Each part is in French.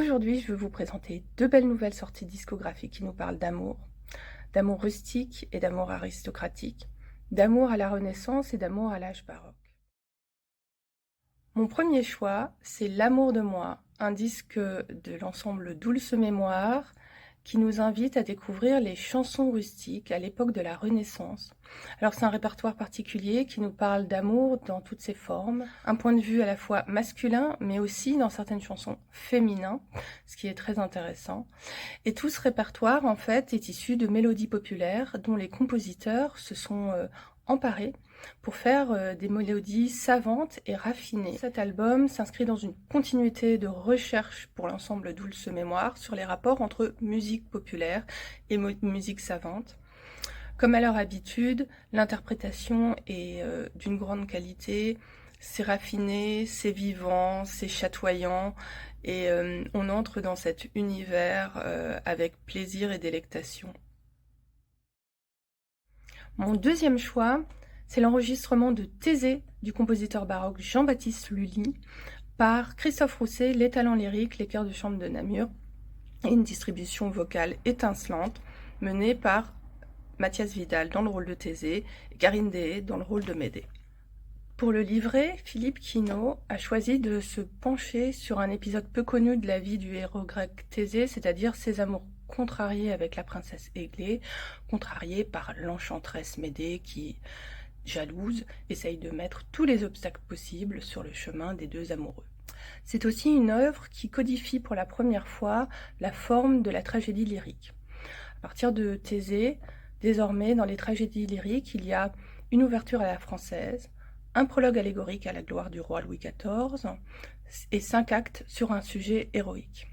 Aujourd'hui, je veux vous présenter deux belles nouvelles sorties discographiques qui nous parlent d'amour rustique et d'amour aristocratique, d'amour à la Renaissance et d'amour à l'âge baroque. Mon premier choix, c'est L'amour de moi, un disque de l'ensemble Dulce Mémoire qui nous invite à découvrir les chansons rustiques à l'époque de la Renaissance. Alors c'est un répertoire particulier qui nous parle d'amour dans toutes ses formes, un point de vue à la fois masculin mais aussi dans certaines chansons féminin, ce qui est très intéressant. Et tout ce répertoire en fait est issu de mélodies populaires dont les compositeurs se sont emparés pour faire des mélodies savantes et raffinées. Cet album s'inscrit dans une continuité de recherche pour l'ensemble Dulce Mémoire sur les rapports entre musique populaire et musique savante. Comme à leur habitude, l'interprétation est d'une grande qualité, c'est raffiné, c'est vivant, c'est chatoyant, et on entre dans cet univers avec plaisir et délectation. Mon deuxième choix, c'est l'enregistrement de Thésée du compositeur baroque Jean-Baptiste Lully par Christophe Rousset, Les Talents lyriques, les chœurs de chambre de Namur, et une distribution vocale étincelante menée par Mathias Vidal dans le rôle de Thésée et Karine Deshaies dans le rôle de Médée. Pour le livret, Philippe Quinault a choisi de se pencher sur un épisode peu connu de la vie du héros grec Thésée, c'est-à-dire ses amours contrariés avec la princesse Églé, contrariés par l'enchanteresse Médée qui, jalouse, essaye de mettre tous les obstacles possibles sur le chemin des deux amoureux. C'est aussi une œuvre qui codifie pour la première fois la forme de la tragédie lyrique. À partir de Thésée, désormais dans les tragédies lyriques, il y a une ouverture à la française, un prologue allégorique à la gloire du roi Louis XIV et 5 actes sur un sujet héroïque.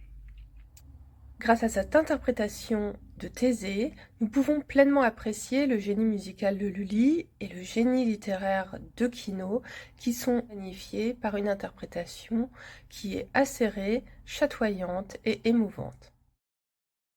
Grâce à cette interprétation de Thésée, nous pouvons pleinement apprécier le génie musical de Lully et le génie littéraire de Quinault qui sont magnifiés par une interprétation qui est acérée, chatoyante et émouvante.